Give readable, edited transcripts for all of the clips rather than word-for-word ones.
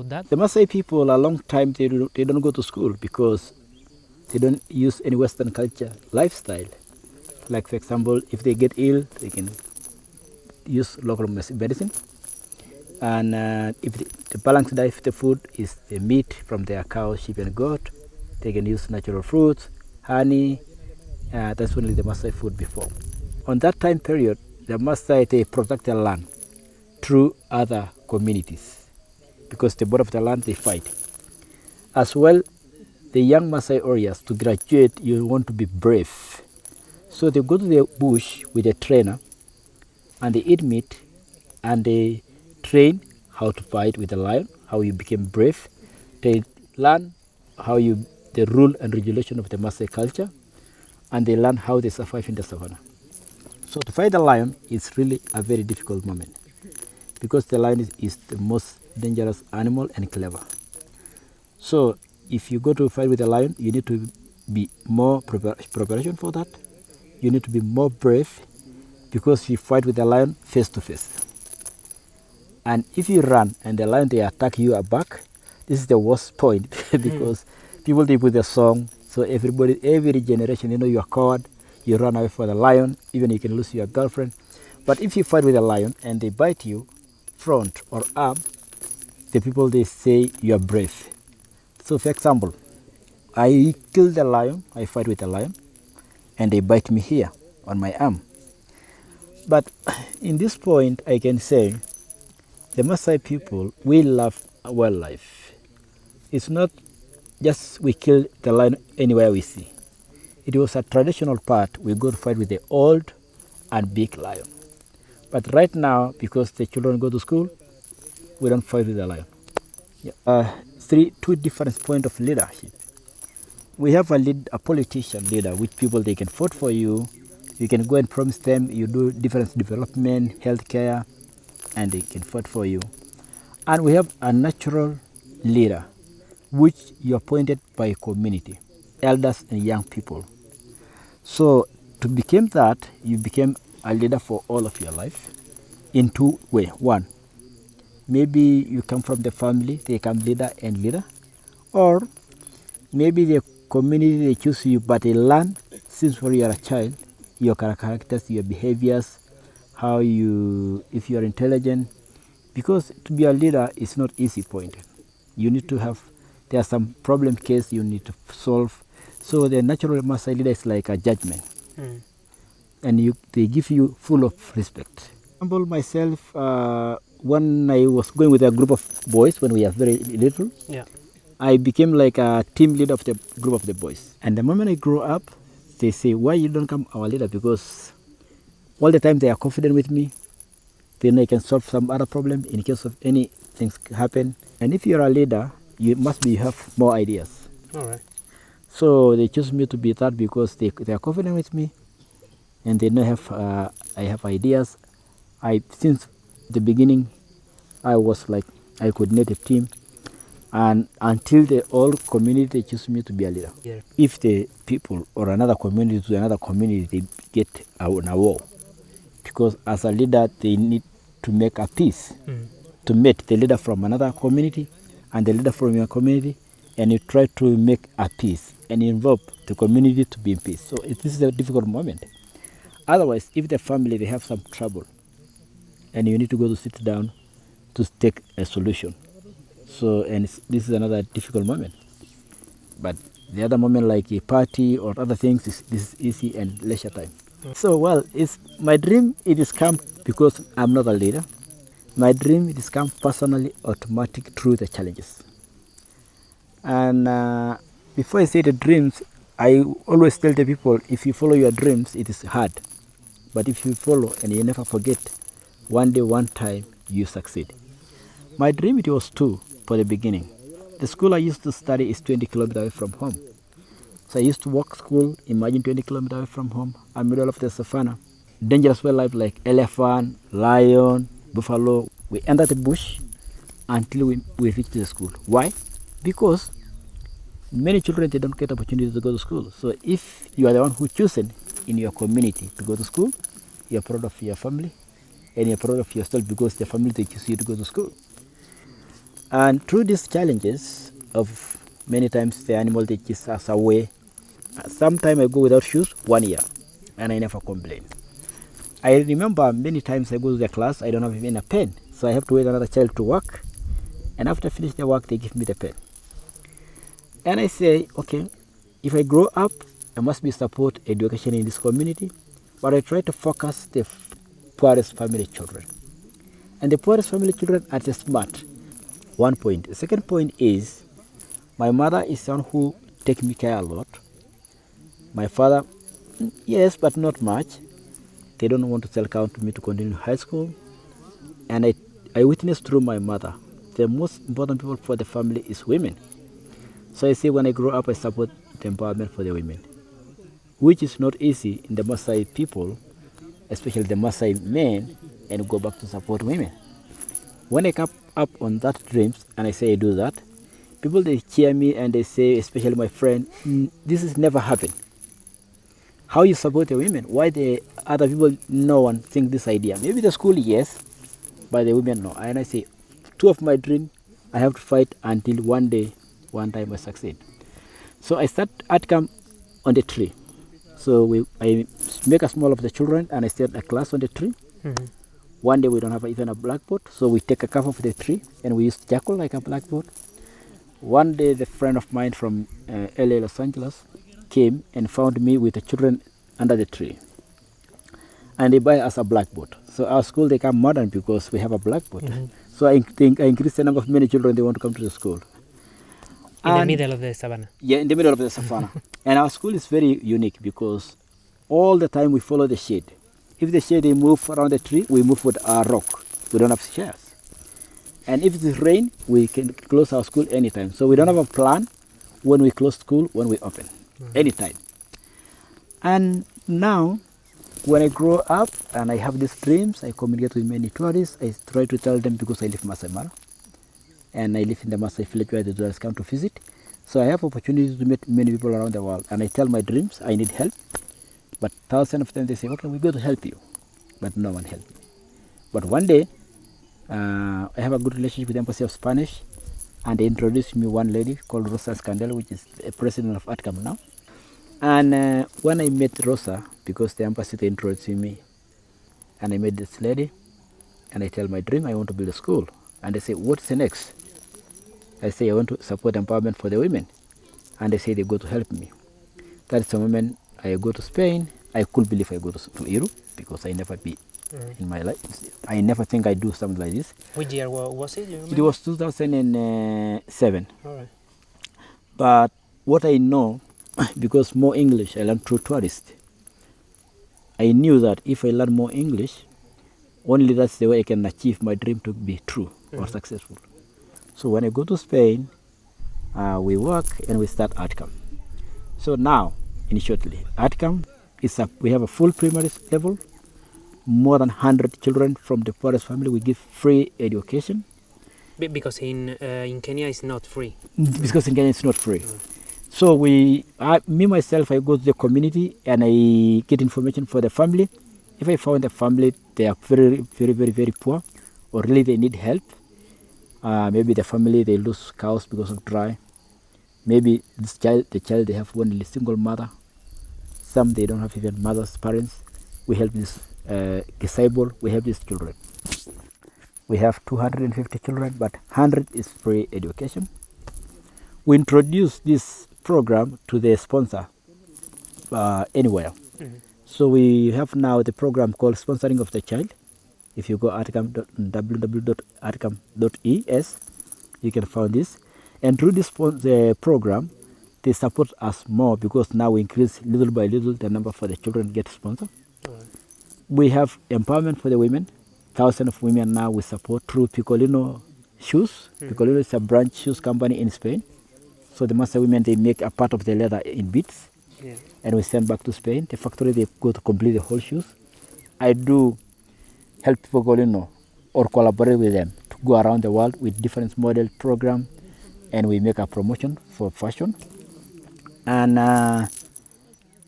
The Masai people, a long time, they don't go to school because they don't use any Western culture lifestyle. Like, for example, if they get ill, they can use local medicine. And if the balanced diet of the food is the meat from their cow, sheep, and goat, they can use natural fruits, honey. That's only the Masai food before. On that time period, the Masai, they protect their land through other communities because the board of the land, they fight. As well, the young Masai warriors, to graduate, you want to be brave. So they go to the bush with a trainer and they eat meat and they train how to fight with a lion, how you become brave. They learn the rule and regulation of the Masai culture, and they learn how they survive in the savannah. So to fight the lion is really a very difficult moment because the lion is the most dangerous animal and clever. So if you go to fight with a lion, you need to be more preparation for that. You need to be more brave because you fight with the lion face to face. And if you run and the lion, they attack you back, this is the worst point because people, they put the song. So every generation, you are coward, you run away for the lion, even you can lose your girlfriend. But if you fight with a lion and they bite you, front or arm, the people, they say you are brave. So for example, I kill the lion, I fight with the lion, and they bite me here on my arm. But in this point, I can say the Maasai people, we love wildlife. It's not just we kill the lion anywhere we see. It was a traditional part. We go to fight with the old and big lion. But right now, because the children go to school, we don't fight with the lion. Yeah. Two different points of leadership. We have a politician leader, which people, they can vote for you. You can go and promise them, you do different development, healthcare, and they can vote for you. And we have a natural leader, which you are appointed by community, elders and young people. So to become that, you become a leader for all of your life in two ways. One, maybe you come from the family, they come leader and leader, or maybe the community, they choose you, but they learn since when you are a child, your characters, your behaviors, if you are intelligent, because to be a leader is not easy point. You need to have, there are some problem case you need to solve. So the natural Maasai leader is like a judgment, and they give you full of respect. For example, myself, when I was going with a group of boys when we were very little, I became like a team leader of the group of the boys. And the moment I grew up, they say, why you don't come our leader? Because all the time they are confident with me. Then I can solve some other problem in case of any things happen. And if you're a leader, you have more ideas. All right. So they choose me to be that because they are confident with me, and they know I have ideas. Since the beginning, I was like, I coordinate a team, and until the whole community choose me to be a leader. Yeah. If the people or another community to another community, they get on a war, because as a leader, they need to make a peace, to meet the leader from another community and the leader from your community, and you try to make a peace and involve the community to be in peace. So this is a difficult moment. Otherwise, if the family, they have some trouble, and you need to go to sit down to take a solution. So, and this is another difficult moment. But the other moment, like a party or other things, this is easy and leisure time. So, well, my dream, it is come because I'm not a leader. My dream, it is come personally, automatic through the challenges. And before I say the dreams, I always tell the people, if you follow your dreams, it is hard. But if you follow and you never forget, one day, one time, you succeed. My dream, it was two for the beginning. The school I used to study is 20 kilometers away from home. So I used to walk school, imagine 20 kilometers away from home, I'm middle of the savannah. Dangerous wildlife like elephant, lion, buffalo. We enter the bush until we reach the school. Why? Because many children, they don't get opportunity to go to school. So if you are the one who chosen in your community to go to school, you are proud of your family and you're proud of yourself because the family, they choose you to go to school. And through these challenges of many times the animal they chase us away. Sometime I go without shoes 1 year and I never complain. I remember many times I go to the class, I don't have even a pen. So I have to wait another child to work. And after I finish the work, they give me the pen. And I say, okay, if I grow up, I must be support education in this community. But I try to focus the poorest family children. And the poorest family children are just smart. 1 point. The second point is, my mother is someone who takes me care a lot. My father, yes, but not much. They don't want to sell cow to me to continue high school. And I witnessed through my mother, the most important people for the family is women. So I say when I grow up, I support the empowerment for the women, which is not easy in the Masai people, especially the Masai men, and go back to support women. When I come up on that dreams and I say I do that, people they cheer me and they say, especially my friend, this has never happened. How you support the women? Why the other people, no one think this idea? Maybe the school, yes, but the women, no. And I say, two of my dreams, I have to fight until one day, one time I succeed. So I start ADCAM on the tree. So I make a small of the children and I start a class on the tree. Mm-hmm. One day we don't have even a blackboard, so we take a cover of the tree and we use charcoal like a blackboard. One day the friend of mine from LA, Los Angeles, came and found me with the children under the tree. And they buy us a blackboard. So our school, they come modern because we have a blackboard. Mm-hmm. So I think I increased the number of many children they want to come to the school. In the middle of the savannah. Yeah, in the middle of the savannah. And our school is very unique because all the time we follow the shade. If the shade they move around the tree, we move with our rock. We don't have chairs. And if it rain, we can close our school anytime. So we don't have a plan when we close school, when we open, anytime. And now, when I grow up and I have these dreams, I communicate with many tourists. I try to tell them because I live in Masai Mara. And I live in the Masai village where the tourists come to visit. So I have opportunities to meet many people around the world. And I tell my dreams, I need help. But thousands of them, they say, okay, we're going to help you. But no one helped me. But one day, I have a good relationship with the Embassy of Spanish. And they introduced me one lady called Rosa Scandel, which is the president of ADCAM now. And when I met Rosa, because the embassy they introduced me, and I met this lady, and I tell my dream, I want to build a school. And they say, what's the next? I say, I want to support empowerment for the women. And they say they go to help me. That's the moment I go to Spain. I couldn't believe I go to Europe because I never be in my life. I never think I'd do something like this. Which year was it? It was 2007. All right. But what I know, because more English, I learned through tourists. I knew that if I learn more English, only that's the way I can achieve my dream to be true or successful. So when I go to Spain, we work and we start ADCAM. So now, in shortly, ADCAM is we have a full primary level, more than 100 children from the poorest family. We give free education. Because in Kenya it's not free. Because in Kenya it's not free. So me myself, I go to the community and I get information for the family. If I found a family, they are very, very, very, very poor, or really they need help. Maybe the family, they lose cows because of dry. Maybe the child, they have only single mother. Some, they don't have even mothers, parents. We help this disabled, we help these children. We have 250 children, but 100 is free education. We introduce this program to the sponsor anywhere. So we have now the program called Sponsoring of the Child. If you go www.adcam.es, you can find this. And through this the program, they support us more because now we increase little by little the number for the children get sponsored. We have empowerment for the women. Thousands of women now we support through Picolino shoes. Picolino is a branch shoes company in Spain. So the Masai women, they make a part of the leather in beads. Yeah. And we send back to Spain. The factory, they go to complete the whole shoes. I do help Picolino or collaborate with them to go around the world with different model program, and we make a promotion for fashion. And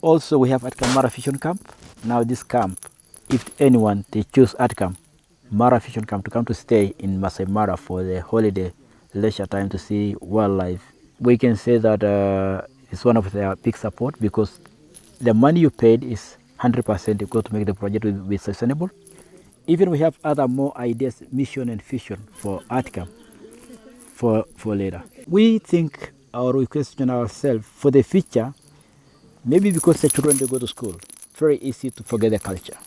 also we have ADCAM Mara Fishing Camp. Now this camp, if anyone, they choose ADCAM Mara Fishing Camp to come to stay in Masai Mara for the holiday leisure time to see wildlife. We can say that it's one of their big support because the money you paid is 100% you go to make the project be sustainable. Even we have other more ideas, mission and vision for ADCAM for later. We think or we question ourselves for the future, maybe because the children they go to school, very easy to forget the culture.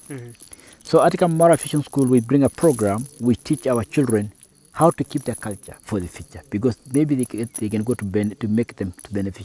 So at ADCAM Moral Vision School, we bring a program, we teach our children how to keep their culture for the future because maybe they can go to make them to beneficial.